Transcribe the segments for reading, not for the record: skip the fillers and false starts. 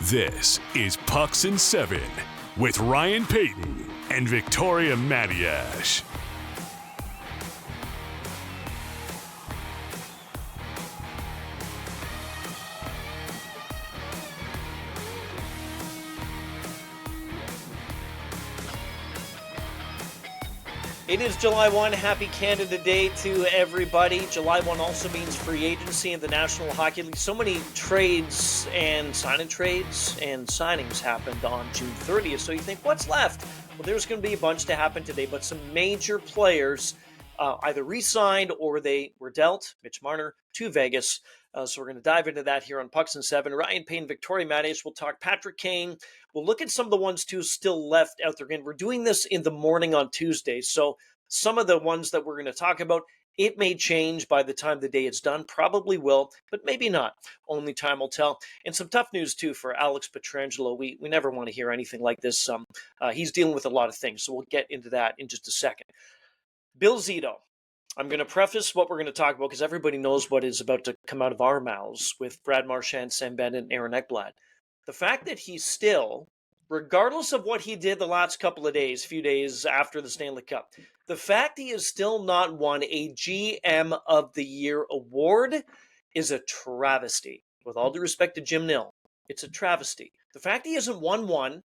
This is Pucks and Seven with Ryan Paton and Victoria Matiash. It is July 1. Happy Canada Day to everybody. July 1 also means free agency in the National Hockey League. So many trades and signings happened on June 30th. So you think, what's left? Well, there's going to be a bunch to happen today, but some major players either re-signed or they were dealt. Mitch Marner to Vegas. So we're going to dive into that here on Pucks and Seven. Ryan Payne, Victoria Matiash. We'll talk Patrick Kane. We'll look at some of the ones too still left out there. Again, we're doing this in the morning on Tuesday. So some of the ones that we're going to talk about, it may change by the time the day is done. Probably will, but maybe not. Only time will tell. And some tough news too for Alex Pietrangelo. We never want to hear anything like this. He's dealing with a lot of things. So we'll get into that in just a second. Bill Zito. I'm going to preface what we're going to talk about because everybody knows what is about to come out of our mouths with Brad Marchand, Sam Bennett, and Aaron Ekblad. The fact that he's still, regardless of what he did the last couple of days, few days after the Stanley Cup, the fact he has still not won a GM of the Year award is a travesty. With all due respect to Jim Nill, it's a travesty. The fact he hasn't won one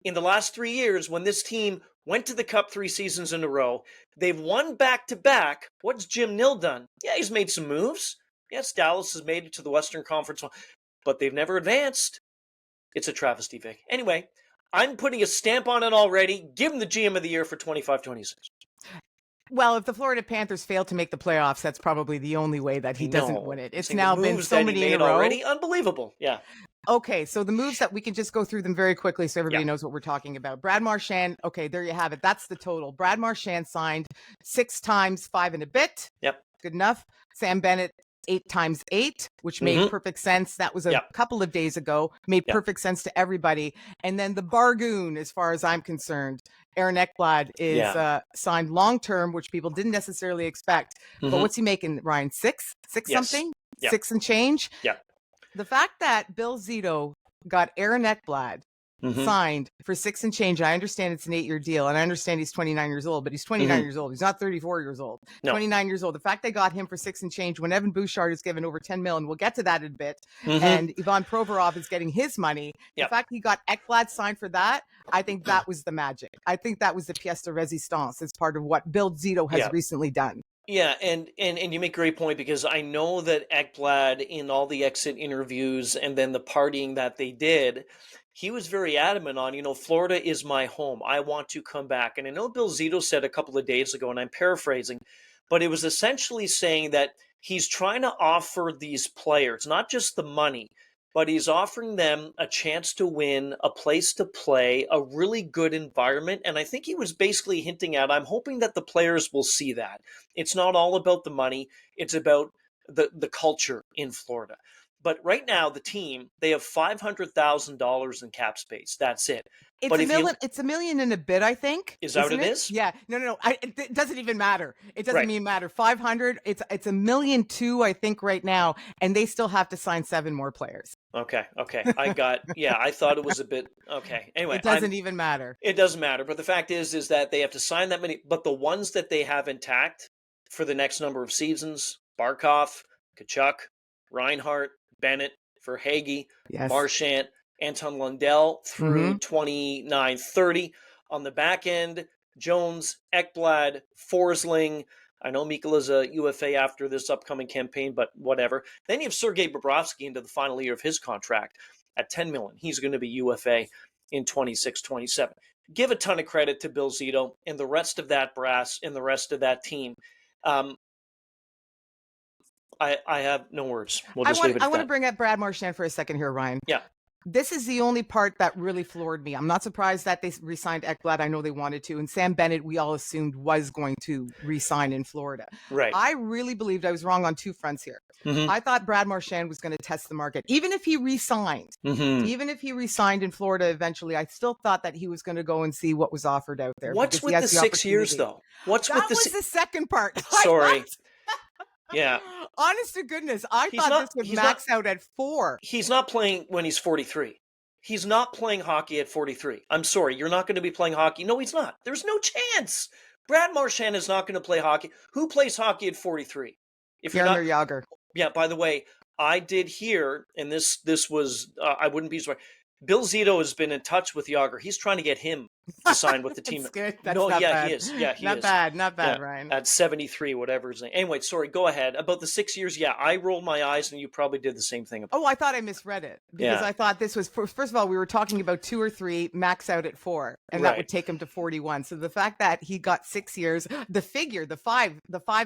in the last 3 years when this team went to the Cup 3 seasons in a row. They've won back-to-back. What's Jim Nill done? Yeah, he's made some moves. Yes, Dallas has made it to the Western Conference, but they've never advanced. It's a travesty, Vic. Anyway, I'm putting a stamp on it already. Give him the GM of the Year for 25-26. Well, if the Florida Panthers fail to make the playoffs, that's probably the only way that he doesn't win it. It's now been so many in a row. Already unbelievable. Yeah. Okay, so the moves that we can just go through them very quickly so everybody knows what we're talking about. Brad Marchand, okay, there you have it. That's the total. Brad Marchand signed 6 times 5 and a bit. Yep. Good enough. Sam Bennett, 8 times 8, which made perfect sense. That was a couple of days ago. Made perfect sense to everybody. And then the bargoon, as far as I'm concerned, Aaron Ekblad is signed long-term, which people didn't necessarily expect. But what's he making, Ryan? 6 something? 6 and change? Yeah. The fact that Bill Zito got Aaron Ekblad signed for 6 and change, I understand it's an 8-year deal, and I understand he's 29 years old, but he's 29 years old. He's not 34 years old. No. 29 years old. The fact they got him for 6 and change when Evan Bouchard is given over 10 million, we'll get to that in a bit, and Ivan Provorov is getting his money. The fact he got Ekblad signed for that, I think that was the magic. I think that was the pièce de résistance as part of what Bill Zito has recently done. Yeah, and you make a great point because I know that Ekblad in all the exit interviews and then the partying that they did, he was very adamant on, Florida is my home. I want to come back. And I know Bill Zito said a couple of days ago, and I'm paraphrasing, but it was essentially saying that he's trying to offer these players, not just the money, but he's offering them a chance to win, a place to play, a really good environment. And I think he was basically hinting at, I'm hoping that the players will see that. It's not all about the money. It's about the culture in Florida. But right now, the team, they have $500,000 in cap space. That's it. It's $1 million and a bit, I think. Is that what it is? Yeah. No. It doesn't even matter. It doesn't even matter. 500. It's $1.2 million, I think, right now, and they still have to sign 7 more players. Okay. I thought it was a bit, okay. Anyway. It doesn't even matter. It doesn't matter. But the fact is that they have to sign that many, but the ones that they have intact for the next number of seasons, Barkov, Tkachuk, Reinhart, Bennett, Verhaeghe, Marchand, Anton Lundell through 29-30. On the back end, Jones, Ekblad, Forsling. I know Mikola's a UFA after this upcoming campaign, but whatever. Then you have Sergei Bobrovsky into the final year of his contract at $10 million. He's going to be UFA in 26-27. Give a ton of credit to Bill Zito and the rest of that brass and the rest of that team. I have no words. We'll just leave it at that. I want to bring up Brad Marchand for a second here, Ryan. Yeah. This is the only part that really floored me. I'm not surprised that they re-signed Ekblad. I know they wanted to. And Sam Bennett, we all assumed was going to re-sign in Florida. Right. I really believed I was wrong on 2 fronts here. I thought Brad Marchand was going to test the market. Even if he re-signed, in Florida eventually, I still thought that he was going to go and see what was offered out there. What's with the 6 years, though? That was the second part. Sorry. Yeah. Honest to goodness, I thought this would max out at 4. He's not playing when he's 43. He's not playing hockey at 43. I'm sorry, you're not going to be playing hockey. No, he's not. There's no chance. Brad Marchand is not going to play hockey. Who plays hockey at 43? If you're not, Yager. Yeah, by the way, I did hear, and this was, I wouldn't be surprised. Bill Zito has been in touch with Yager. He's trying to get him to sign with the team. That's good. That's no, not yeah, bad. he is. Yeah, he not is. Bad. Not bad, yeah, Ryan. At 73, whatever his name. Anyway, sorry, go ahead. About the 6 years, yeah, I rolled my eyes, and you probably did the same thing. Oh, I thought I misread it because I thought this was, first of all, we were talking about 2 or 3, max out at 4, and that would take him to 41. So the fact that he got 6 years, the figure, the five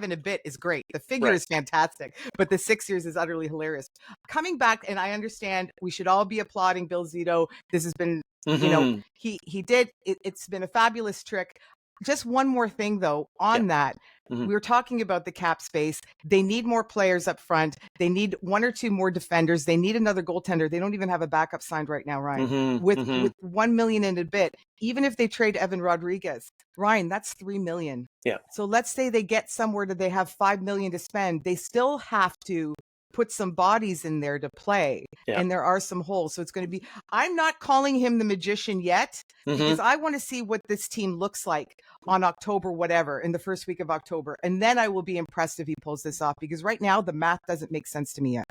and a bit is great. The figure is fantastic, but the 6 years is utterly hilarious. Coming back, and I understand we should all be applauding Bill Zito. This has been, you know, he did, it's been a fabulous trick. Just one more thing, though, on that. We were talking about the cap space. They need more players up front. They need 1 or 2 more defenders. They need another goaltender. They don't even have a backup signed right now, Ryan. With $1 million and a bit, even if they trade Evan Rodriguez, Ryan, that's $3 million. Yeah. So let's say they get somewhere that they have $5 million to spend. They still have to put some bodies in there to play, and there are some holes. So it's going to be, I'm not calling him the magician yet, because I want to see what this team looks like on October, whatever, in the first week of October. And then I will be impressed if he pulls this off, because right now the math doesn't make sense to me yet.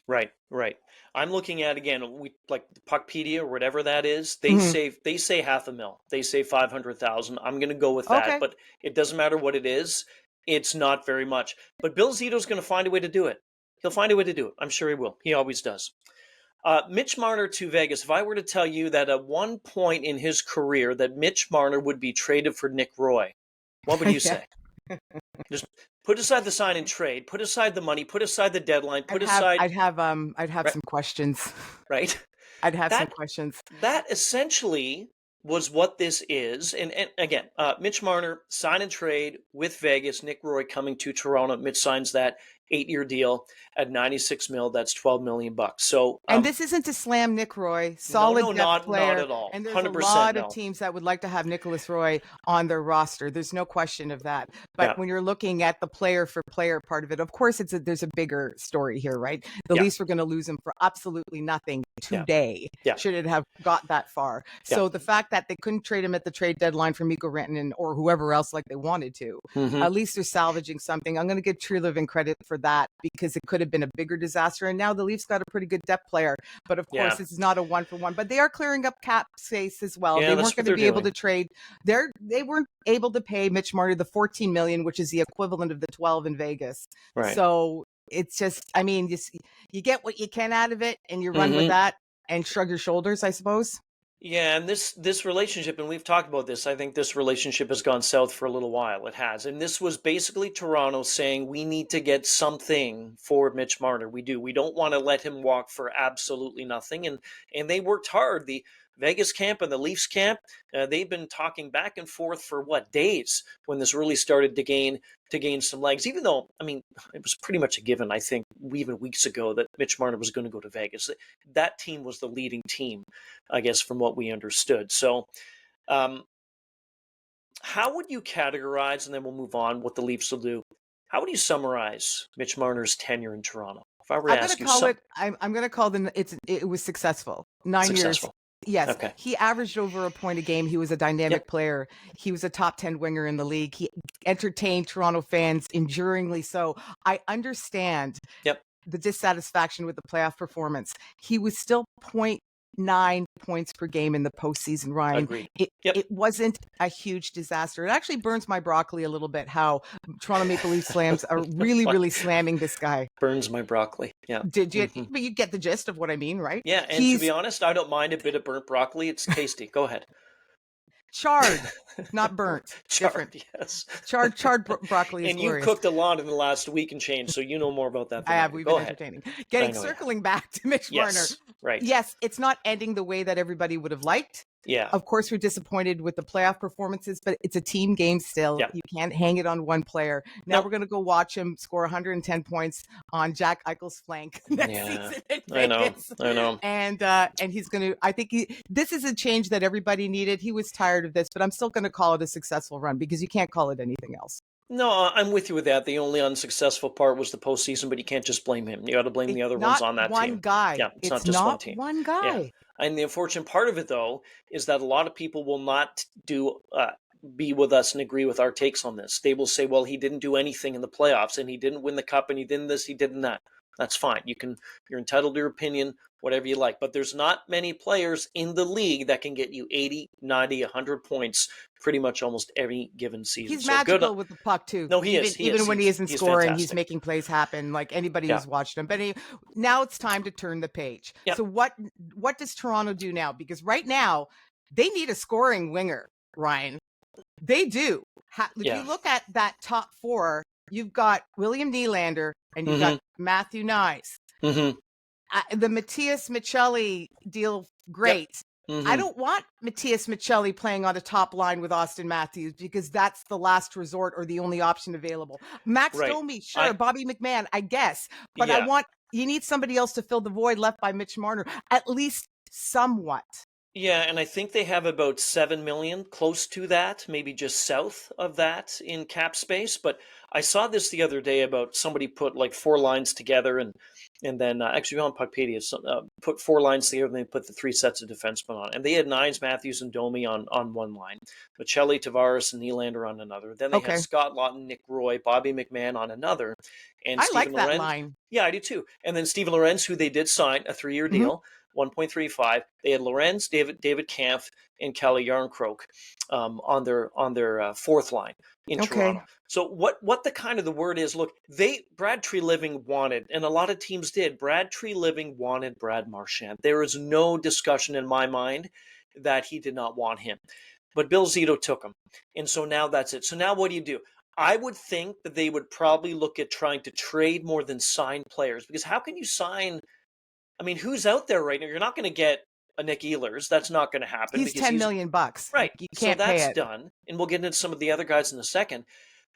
Right. I'm looking at, again, like Puckpedia or whatever that is. They say $500,000. They say 500,000. I'm going to go with that, but it doesn't matter what it is. It's not very much. But Bill Zito's going to find a way to do it. He'll find a way to do it. I'm sure he will. He always does. Mitch Marner to Vegas. If I were to tell you that at one point in his career that Mitch Marner would be traded for Nick Roy, what would you say? Just put aside the sign and trade. Put aside the money. Put aside the deadline. I'd have some questions. Right. I'd have some questions. That essentially was what this is. And again, Mitch Marner, sign and trade with Vegas, Nick Roy coming to Toronto. Mitch signs that 8-year deal at $96 million. That's $12 million. So, and this isn't to slam Nick Roy, solid depth player. Not at all. And there's a lot of teams that would like to have Nicholas Roy on their roster. There's no question of that. But when you're looking at the player for player part of it, of course, there's a bigger story here, right? The Leafs were going to lose him for absolutely nothing today. Should it have got that far? So the fact that they couldn't trade him at the trade deadline for Mikko Rantanen or whoever else like they wanted to, at least they're salvaging something. I'm going to give True Living credit for that, because it could have been a bigger disaster. And now the Leafs got a pretty good depth player, but of course this is not a 1-for-1, but they are clearing up cap space as well. They weren't going to be able to trade. They weren't able to pay Mitch Marner the $14 million, which is the equivalent of the 12 in Vegas. Right. So it's just, I mean, you get what you can out of it, and you run with that and shrug your shoulders, I suppose. Yeah, and this relationship, and we've talked about this, I think this relationship has gone south for a little while. It has. And this was basically Toronto saying, we need to get something for Mitch Marner. We do. We don't want to let him walk for absolutely nothing. And they worked hard. The Vegas camp and the Leafs camp, they've been talking back and forth for days when this really started to gain some legs, even though, I mean, it was pretty much a given, I think, even weeks ago, that Mitch Marner was going to go to Vegas. That team was the leading team, I guess, from what we understood. So how would you categorize, and then we'll move on, what the Leafs will do? How would you summarize Mitch Marner's tenure in Toronto? If I were to ask you something. I'm going to call them, it was successful. 9 years. Yes. Okay. He averaged over a point a game. He was a dynamic player. He was a top 10 winger in the league. He entertained Toronto fans enduringly. So I understand the dissatisfaction with the playoff performance. He was still 0.9 points per game in the postseason, Ryan. Agreed. It wasn't a huge disaster. It actually burns my broccoli a little bit how Toronto Maple Leaf slams are really, really slamming this guy. Burns my broccoli. Yeah. Did you? But you get the gist of what I mean, right? Yeah. And to be honest, I don't mind a bit of burnt broccoli. It's tasty. Go ahead. Charred, not burnt. Charred, different. Yes. Charred broccoli is and glorious. You cooked a lot in the last week and change, so you know more about that than I have. We've been entertaining. Circling back to Mitch Marner. Right. Yes, it's not ending the way that everybody would have liked. Yeah. Of course, we're disappointed with the playoff performances, but it's a team game still. Yeah. You can't hang it on one player. Now we're going to go watch him score 110 points on Jack Eichel's flank next season in Vegas. I know. And he's going to, I think this is a change that everybody needed. He was tired of this, but I'm still going to call it a successful run, because you can't call it anything else. No, I'm with you with that. The only unsuccessful part was the postseason, but you can't just blame him. You got to blame the other ones on that team. One guy. Yeah, it's not just one team. One guy. Yeah. And the unfortunate part of it, though, is that a lot of people will not be with us and agree with our takes on this. They will say, well, he didn't do anything in the playoffs, and he didn't win the cup, and he didn't this, he didn't that. That's fine. You're entitled to your opinion, whatever you like. But there's not many players in the league that can get you 80, 90, 100 points pretty much almost every given season. He's magical with the puck, too. No, he is. Even when he isn't scoring, fantastic. he's making plays happen, like anybody who's watched him. But now it's time to turn the page. So what does Toronto do now? Because right now, they need a scoring winger, Ryan. They do. If you look at that top four, you've got William Nylander and you've got Matthew Knies. The Matias Michelli deal, great. I don't want Matias Michelli playing on the top line with Austin Matthews because that's the last resort or the only option available. Max Domi, sure. Bobby McMahon, I guess. But you need somebody else to fill the void left by Mitch Marner, at least somewhat. Yeah, and I think they have about $7 million, close to that, maybe just south of that in cap space. But I saw this the other day about somebody put like 4 lines together, and then actually on Puckpedia, put 4 lines together, and they put the 3 sets of defensemen on, and they had Knies, Matthews, and Domi on one line, Michelli, Tavares, and Nylander on another. Then they had Scott Laughton, Nick Roy, Bobby McMahon on another, and I Steven like that Lorenz. line. Yeah, I do too. And then Steven Lorenz, who they did sign a 3-year deal. 1.35. They had Lorenz, David Kampf, and Kalle Järnkrok on their 4th line in Toronto. So what the kind of the word is? Look, Brad Treliving wanted, and a lot of teams did. Brad Treliving wanted Brad Marchand. There is no discussion in my mind that he did not want him, but Bill Zito took him, and so now that's it. So now what do? I would think that they would probably look at trying to trade more than sign players, because how can you sign? I mean, who's out there right now? You're not going to get a Nick Ehlers. That's not going to happen. He's $10 million. Right. You can't so that's pay it. done. And we'll get into some of the other guys in a second.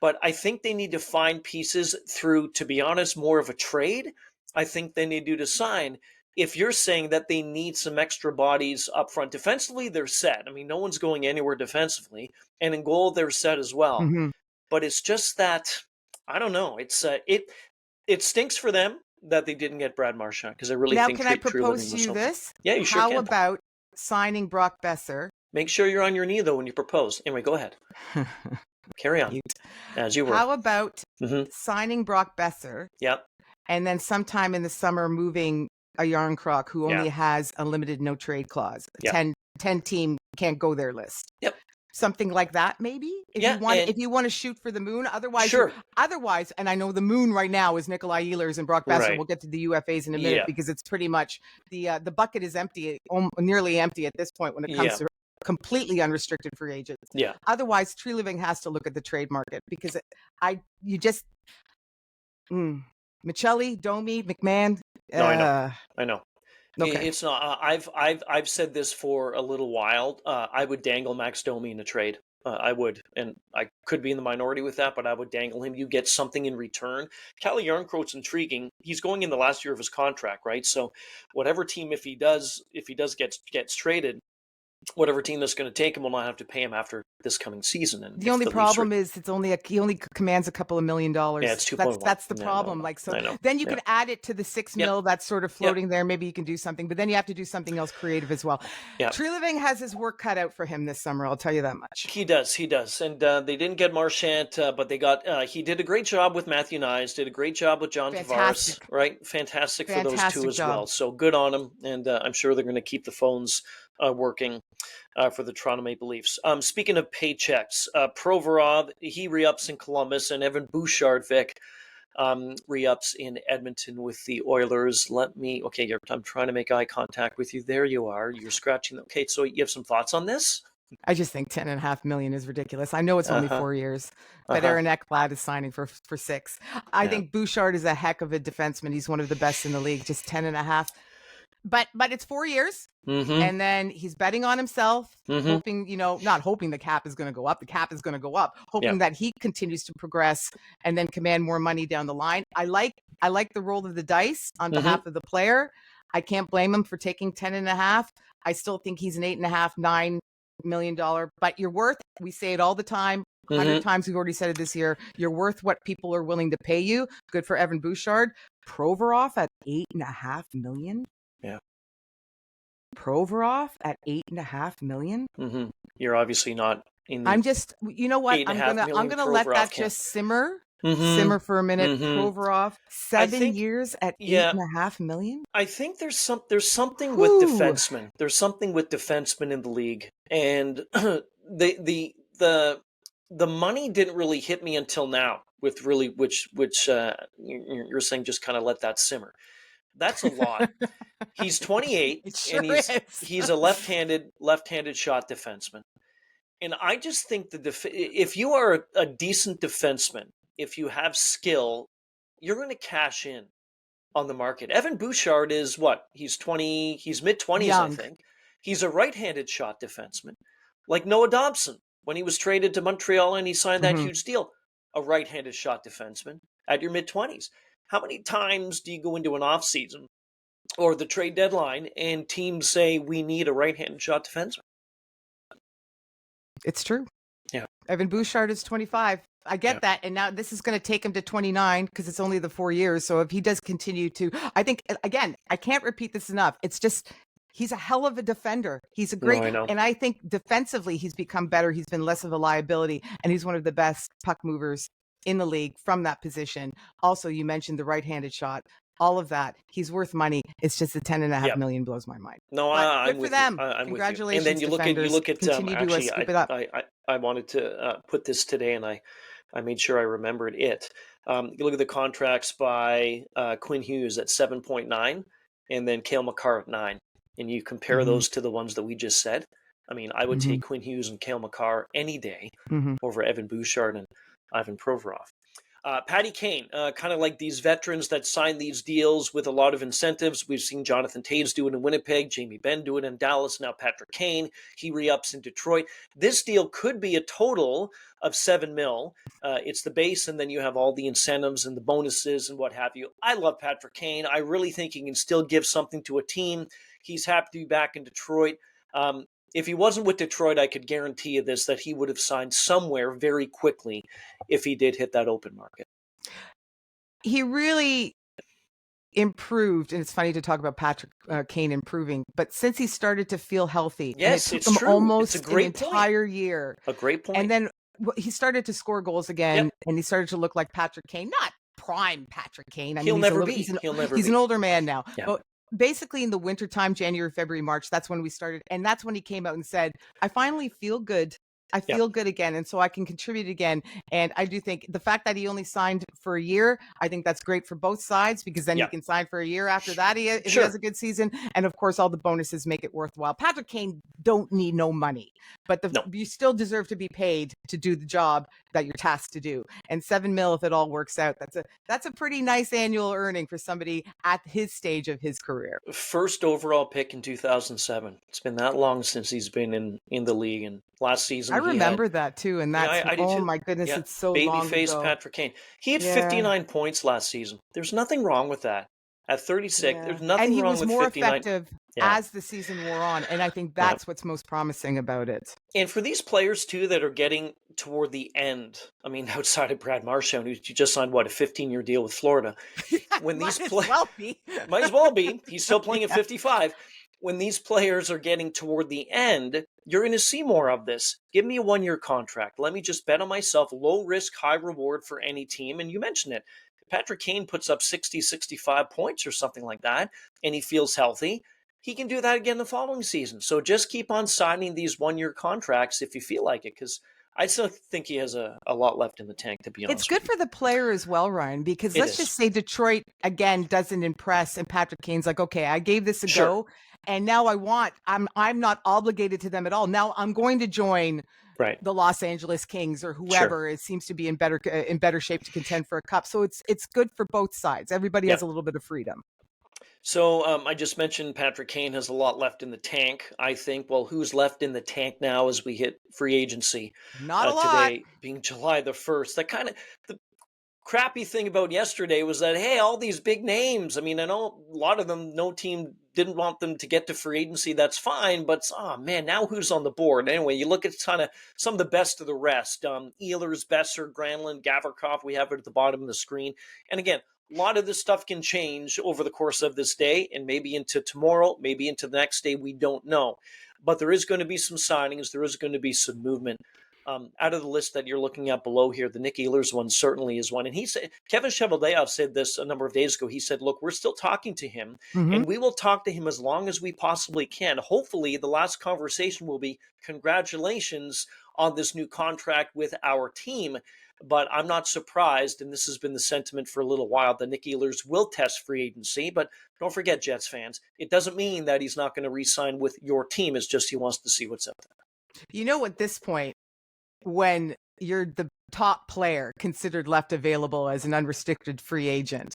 But I think they need to find pieces through, to be honest, more of a trade. I think they need to sign. If you're saying that they need some extra bodies up front, defensively, they're set. I mean, no one's going anywhere defensively. And in goal, they're set as well. But it's just that, I don't know. It's it stinks for them that they didn't get Brad Marchand, because I really think. Now, can I propose to you this? Yeah, you sure can. How about signing Brock Besser? Make sure you're on your knee, though, when you propose. Anyway, go ahead. Carry on. As you were. How about signing Brock Besser? Yep. And then sometime in the summer moving a Järnkrok who only has a limited no trade clause. 10 team can't go there list. Yep. Something like that, maybe. If you want to shoot for the moon, otherwise, and I know the moon right now is Nikolai Ehlers and Brock Besser. We'll get to the UFAs in a minute because it's pretty much the bucket is empty, nearly empty at this point when it comes to completely unrestricted free agents. Yeah. Otherwise, Treliving has to look at the trade market, because Michelli, Domi, McMahon. No, I know. Okay. It's not. I've said this for a little while. I would dangle Max Domi in a trade. I would, and I could be in the minority with that, but I would dangle him. You get something in return. Kalle Järnkrok's intriguing. He's going in the last year of his contract, right? So, whatever team, if he does gets traded, whatever team that's going to take him will not have to pay him after this coming season. And the only problem is he only commands a couple of $1 million. Yeah, it's 2.1. That's the problem. Then you could add it to the $6 million that's sort of floating there. Maybe you can do something, but then you have to do something else creative as well. Treliving has his work cut out for him this summer. I'll tell you that much. He does. And they didn't get Marchand, but they got. He did a great job with Matthew Knies. Did a great job with John Tavares. Right, fantastic for those two as well. So good on him, and I'm sure they're going to keep the phones working for the Toronto Maple Leafs. Speaking of paychecks, Provorov, he re-ups in Columbus, and Evan Bouchard, Vic, re-ups in Edmonton with the Oilers. I'm trying to make eye contact with you. There you are. You're scratching. Okay, so you have some thoughts on this? I just think $10.5 million is ridiculous. I know it's only 4 years, but Aaron Ekblad is signing for 6. I think Bouchard is a heck of a defenseman. He's one of the best in the league. Just 10.5. But it's 4 years, and then he's betting on himself, hoping, not hoping the cap is going to go up. The cap is going to go up, hoping that he continues to progress and then command more money down the line. I like the roll of the dice on behalf of the player. I can't blame him for taking 10.5. I still think he's an $8.5, $9 million. But you're worth. We say it all the time. 100 times we've already said it this year. You're worth what people are willing to pay you. Good for Evan Bouchard. Provorov at $8.5 million. Yeah. Provorov at $8.5 million. Mm-hmm. You're obviously not in the. I'm just, you know what? I'm gonna let that just simmer for a minute. Provorov, 7 years at $8.5 million. I think there's something with defensemen. There's something with defensemen in the league, and the money didn't really hit me until now. With really, which you're saying, just kind of let that simmer. That's a lot. He's 28, sure and he's a left-handed shot defenseman. And I just think if you are a decent defenseman, if you have skill, you're going to cash in on the market. Evan Bouchard is what? He's mid-20s, I think. He's a right-handed shot defenseman. Like Noah Dobson, when he was traded to Montreal and he signed that huge deal, a right-handed shot defenseman at your mid-20s. How many times do you go into an offseason or the trade deadline and teams say, we need a right-handed shot defenseman? It's true. Yeah. Evan Bouchard is 25. I get that. And now this is going to take him to 29 because it's only the 4 years. So if he does continue to, I think, again, I can't repeat this enough. It's just, he's a hell of a defender. He's a great, and I think defensively he's become better. He's been less of a liability, and he's one of the best puck movers in the league from that position. Also, you mentioned the right-handed shot. All of that. He's worth money. It's just the $10.5 million blows my mind. No, I'm with for them. You. I'm Congratulations, with you. And then you look at continue to actually, scoop it up. I wanted to put this today, and I made sure I remembered it. You look at the contracts by Quinn Hughes at 7.9, and then Cale Makar at 9, and you compare those to the ones that we just said. I mean, I would take Quinn Hughes and Cale Makar any day over Evan Bouchard and Ivan Provorov. Patty Kane, kind of like these veterans that sign these deals with a lot of incentives. We've seen Jonathan Toews do it in Winnipeg, Jamie Benn do it in Dallas, now Patrick Kane, he re-ups in Detroit. This deal could be a total of $7 million. It's the base, and then you have all the incentives and the bonuses and what have you. I love Patrick Kane. I really think he can still give something to a team. He's happy to be back in Detroit. If he wasn't with Detroit, I could guarantee you this, that he would have signed somewhere very quickly if he did hit that open market. He really improved, and it's funny to talk about Patrick Kane improving, but since he started to feel healthy, yes, and it took him true. almost it's a great entire year. A great point. And then he started to score goals again, and he started to look like Patrick Kane, not prime Patrick Kane. I mean, he's an older man now. Yeah. But basically in the wintertime, January, February, March, that's when we started. And that's when he came out and said, I finally feel good. I feel good again, and so I can contribute again. And I do think the fact that he only signed for a year, I think that's great for both sides, because then he can sign for a year after that if he has a good season. And of course, all the bonuses make it worthwhile. Patrick Kane don't need no money, but you still deserve to be paid to do the job that you're tasked to do. And $7 million, if it all works out, that's a pretty nice annual earning for somebody at his stage of his career. First overall pick in 2007. It's been that long since he's been in the league, and last season I remember that too, and that's my goodness, it's so long ago. Babyface Patrick Kane. He had 59 points last season. There's nothing wrong with that. At 36, there's nothing wrong with 59. And he was more effective as the season wore on, and I think that's what's most promising about it. And for these players too that are getting toward the end, I mean, outside of Brad Marchand, who just signed a 15-year deal with Florida. When these might as well be. He's still playing at 55. When these players are getting toward the end, you're going to see more of this. Give me a 1-year contract. Let me just bet on myself. Low risk, high reward for any team. And you mentioned it. Patrick Kane puts up 60, 65 points or something like that, and he feels healthy. He can do that again the following season. So just keep on signing these 1-year contracts if you feel like it, because I still think he has a lot left in the tank, to be honest. It's good for the player as well, Ryan, because let's just say Detroit, again, doesn't impress, and Patrick Kane's like, okay, I gave this a go, and now I'm not obligated to them at all. Now I'm going to join the Los Angeles Kings or whoever. It seems to be in better shape to contend for a cup. So it's good for both sides. Everybody has a little bit of freedom. So I just mentioned Patrick Kane has a lot left in the tank, I think. Well, who's left in the tank now as we hit free agency? Not a lot. Today being July the 1st. That kind of the crappy thing about yesterday was that, hey, all these big names. I mean, I know a lot of them, no team didn't want them to get to free agency. That's fine. But, man, now who's on the board? Anyway, you look at kind of some of the best of the rest. Ehlers, Besser, Granlund, Gavrikov, we have it at the bottom of the screen. And again, a lot of this stuff can change over the course of this day and maybe into tomorrow, maybe into the next day. We don't know. But there is going to be some signings. There is going to be some movement. Out of the list that you're looking at below here, the Nick Ehlers one certainly is one. And he said, Kevin Cheveldayoff said this a number of days ago. He said, look, we're still talking to him, and we will talk to him as long as we possibly can. Hopefully, the last conversation will be congratulations on this new contract with our team. But I'm not surprised, and this has been the sentiment for a little while, that Nick Ehlers will test free agency. But don't forget, Jets fans, it doesn't mean that he's not going to re-sign with your team. It's just he wants to see what's out there. You know, at this point, when you're the top player considered left available as an unrestricted free agent,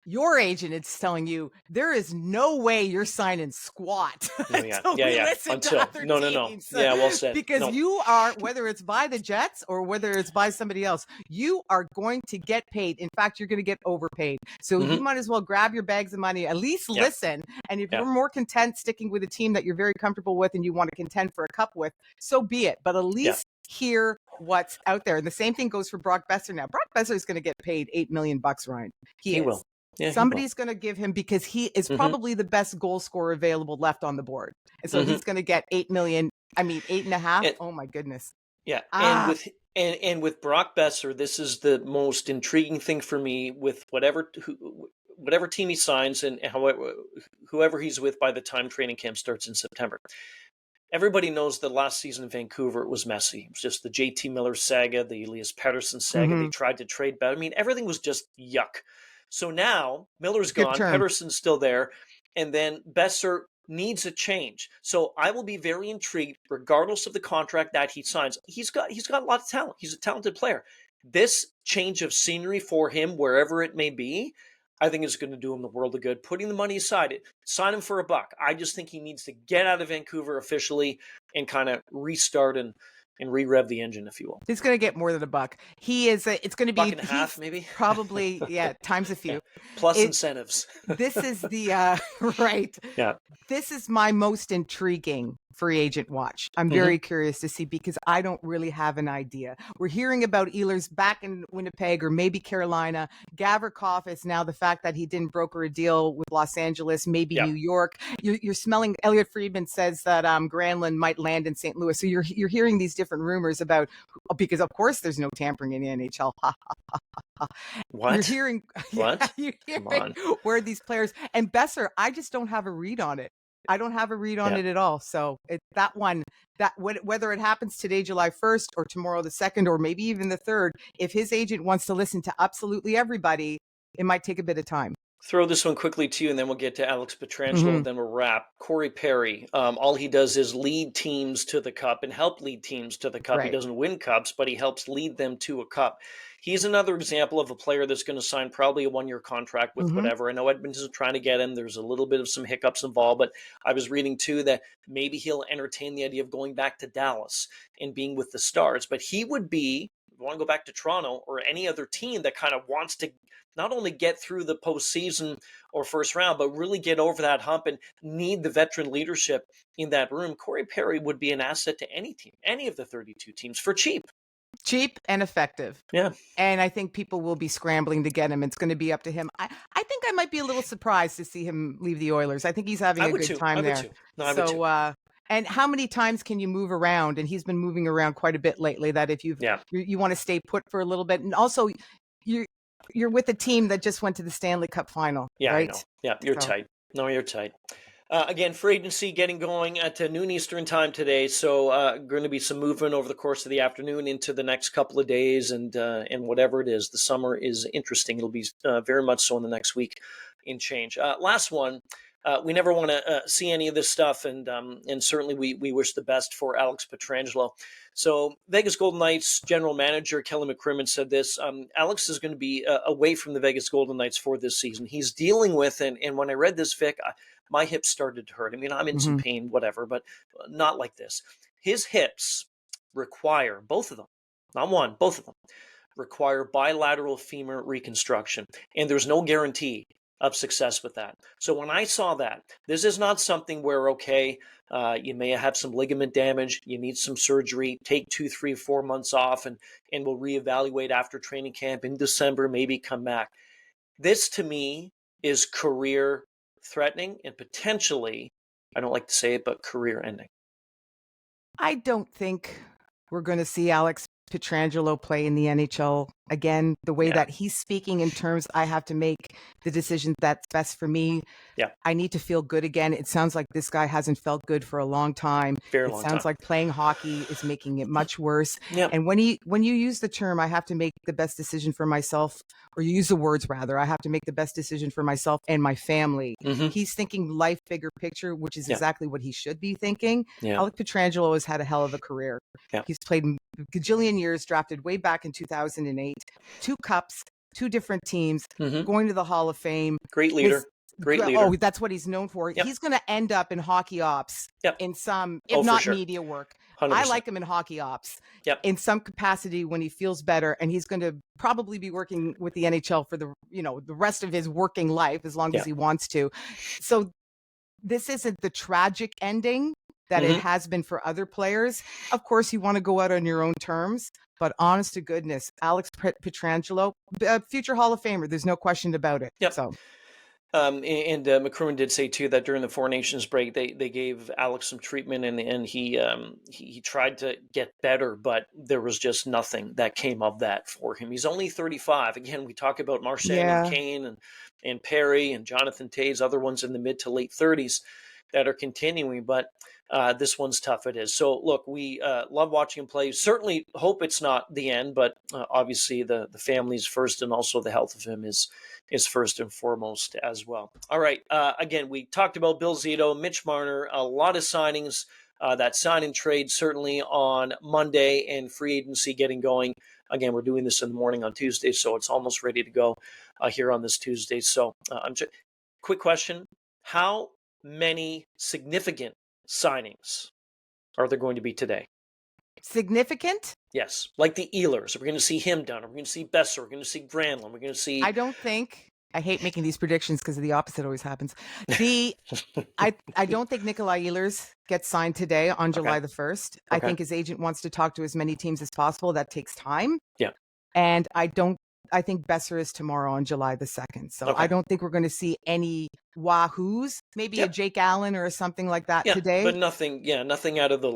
your agent is telling you there is no way you're signing squat until No. Yeah, well said. Because you are, whether it's by the Jets or whether it's by somebody else, you are going to get paid. In fact, you're going to get overpaid. So you might as well grab your bags of money, at least listen. And if you're more content sticking with a team that you're very comfortable with and you want to contend for a cup with, so be it. But at least hear what's out there. And the same thing goes for Brock Besser now. Brock Besser is going to get paid $8 million, Ryan. He will. Yeah, somebody's going to give him, because he is probably the best goal scorer available left on the board. And so he's going to get 8 million. I mean, 8.5. Oh my goodness. Yeah. And with Brock Besser, this is the most intriguing thing for me with whatever team he signs and whoever he's with by the time training camp starts in September. Everybody knows that last season in Vancouver, it was messy. It was just the JT Miller saga, the Elias Pettersson saga. They tried to trade better. I mean, everything was just yuck. So now Miller's gone, Pettersson's still there, and then Besser needs a change. So I will be very intrigued, regardless of the contract that he signs. He's got a lot of talent. He's a talented player. This change of scenery for him, wherever it may be, I think is going to do him the world of good. Putting the money aside, sign him for $1. I just think he needs to get out of Vancouver officially and kind of restart and re-rev the engine, if you will. He's going to get more than $1. He is. It's going to be $1.50, maybe. Probably, times a few. Plus incentives. This is the right. Yeah. This is my most intriguing free agent watch. I'm very curious to see, because I don't really have an idea. We're hearing about Ehlers back in Winnipeg or maybe Carolina. Gavrikov is now the fact that he didn't broker a deal with Los Angeles, maybe New York. You're smelling. Elliot Friedman says that Granlund might land in St. Louis. So you're hearing these different rumors about, because of course there's no tampering in the NHL. What? You're hearing what? You're hearing where these players, and Besser, I just don't have a read on it. I don't have a read on it at all. So whether it happens today, July 1st, or tomorrow the 2nd, or maybe even the 3rd, if his agent wants to listen to absolutely everybody, it might take a bit of time. Throw this one quickly to you, and then we'll get to Alex Pietrangelo, and then we'll wrap. Corey Perry, all he does is lead teams to the cup and help lead teams to the cup. Right. He doesn't win cups, but he helps lead them to a cup. He's another example of a player that's going to sign probably a 1-year contract with whatever. I know Edmonton's trying to get him. There's a little bit of some hiccups involved, but I was reading too that maybe he'll entertain the idea of going back to Dallas and being with the Stars. But he would be, if you want to go back to Toronto or any other team that kind of wants to not only get through the postseason or first round, but really get over that hump and need the veteran leadership in that room, Corey Perry would be an asset to any team, any of the 32 teams, for cheap. Cheap and effective. Yeah. And I think people will be scrambling to get him. It's going to be up to him. I think I might be a little surprised to see him leave the Oilers. I think he's having a good time there. And how many times can you move around? And he's been moving around quite a bit lately, that if you want to stay put for a little bit. And also you're with a team that just went to the Stanley Cup final. Yeah, right? I know. Yeah, you're tight. No, you're tight. Again, free agency getting going at noon Eastern time today. So going to be some movement over the course of the afternoon into the next couple of days, and whatever it is, the summer is interesting. It'll be very much so in the next week in change. Last one. We never want to see any of this stuff, and certainly we wish the best for Alex Pietrangelo. So Vegas Golden Knights general manager Kelly McCrimmon said this. Alex is going to be away from the Vegas Golden Knights for this season. He's dealing with, and when I read this, Vic, my hips started to hurt. I mean, I'm in some pain, whatever, but not like this. His hips require, both of them, not one, both of them, require bilateral femur reconstruction, and there's no guarantee of success with that. So when I saw that, this is not something where, you may have some ligament damage, you need some surgery, take 2, 3, 4 months off, and we'll reevaluate after training camp in December, maybe come back. This to me is career threatening and potentially, I don't like to say it, but career ending. I don't think we're going to see Alex Pietrangelo play in the NHL again. The way that he's speaking in terms, I have to make the decision that's best for me. Yeah. I need to feel good again. It sounds like this guy hasn't felt good for a long time. Very long time. It sounds like playing hockey is making it much worse. Yeah. And when you use the term, I have to make the best decision for myself, or you use the words rather, I have to make the best decision for myself and my family. Mm-hmm. He's thinking life, bigger picture, which is exactly what he should be thinking. Yeah. Alex Pietrangelo has had a hell of a career. Yeah. He's played a gajillion years, drafted way back in 2008, 2 cups, 2 different teams, going to the Hall of Fame. Great leader. Great leader. Oh, that's what he's known for. Yep. He's going to end up in hockey ops in some, if not media work. 100%. I like him in hockey ops in some capacity when he feels better. And he's going to probably be working with the NHL for the rest of his working life, as long as he wants to. So this isn't the tragic ending that it has been for other players. Of course, you want to go out on your own terms. But honest to goodness, Alex Pietrangelo, future Hall of Famer. There's no question about it. Yep. So. And McCruin did say too that during the Four Nations break, they gave Alex some treatment, and he tried to get better, but there was just nothing that came of that for him. He's only 35. Again, we talk about Marchand and Kane and Perry and Jonathan Toews, other ones in the mid to late 30s that are continuing, but this one's tough. It is. So look, we love watching him play. Certainly hope it's not the end, but obviously the family's first, and also the health of him is first and foremost as well. All right. Again, we talked about Bill Zito, Mitch Marner, a lot of signings, that sign and trade certainly on Monday, and free agency getting going. Again, we're doing this in the morning on Tuesday, so it's almost ready to go here on this Tuesday. So quick question. How many significant signings are there going to be today? Significant? Yes. Like the Ehlers. We're going to see him done. We're going to see Besser. We're going to see Granlund. We're going to see... I don't think... I hate making these predictions because the opposite always happens. I don't think Nikolai Ehlers gets signed today on July the 1st. I think his agent wants to talk to as many teams as possible. That takes time. Yeah. And I think Besser is tomorrow on July the 2nd. So I don't think we're going to see any wahoos, maybe a Jake Allen or something like that today. But nothing out of the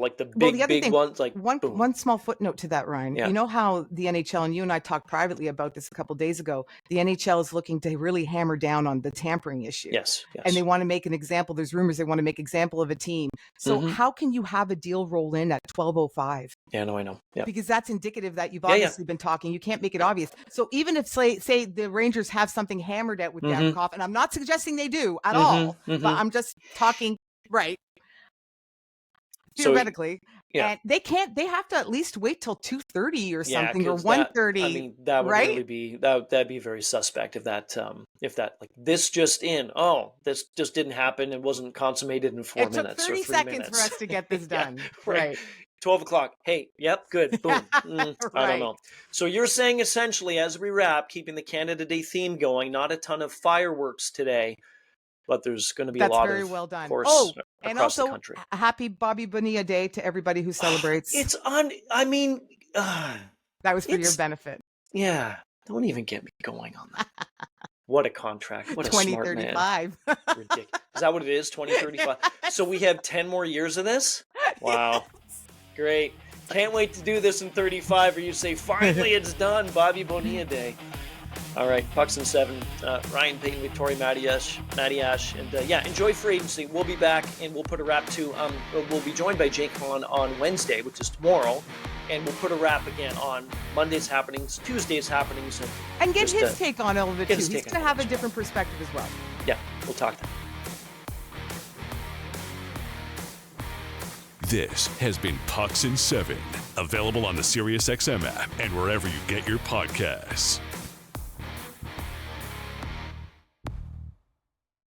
big ones. Like one small footnote to that, Ryan. Yeah. You know how the NHL, and you and I talked privately about this a couple of days ago, the NHL is looking to really hammer down on the tampering issue. Yes. And they want to make an example. There's rumors they want to make an example of a team. So how can you have a deal roll in at 12:05? Yeah, no, I know. Yeah. Because that's indicative that you've obviously been talking. You can't make it obvious. So even if say the Rangers have something hammered out with Gavrikov, and I'm not suggesting they do at all, but I'm just talking theoretically. And they have to at least wait till 2:30 or something, or 1:30. I mean, that would really be that'd be very suspect if that like this just didn't happen and wasn't consummated in 4 minutes. It took 30 seconds for us to get this done. Right. 12 o'clock. Hey, yep, good. Boom. I don't know. So you're saying essentially, as we wrap, keeping the Canada Day theme going, not a ton of fireworks today, but there's going to be a lot very of, well done. Course, and across also the country. Happy Bobby Bonilla Day to everybody who celebrates. That was for your benefit. Yeah. Don't even get me going on that. What a contract. What a 2035. Smart man. Ridiculous. Is that what it is? 2035. So we have 10 more years of this? Wow. Great. Can't wait to do this in 35, or you say, finally it's done, Bobby Bonilla Day. All right, Pucks and 7. Ryan Payton, Victoria Matiash. And enjoy free agency. We'll be back, and we'll put a wrap to, we'll be joined by Jake Hahn on Wednesday, which is tomorrow. And we'll put a wrap again on Monday's happenings, Tuesday's happenings. And get his take on all of it, too. He's going to have a different perspective as well. Yeah, we'll talk then. This has been Pucks and 7, available on the SiriusXM app and wherever you get your podcasts.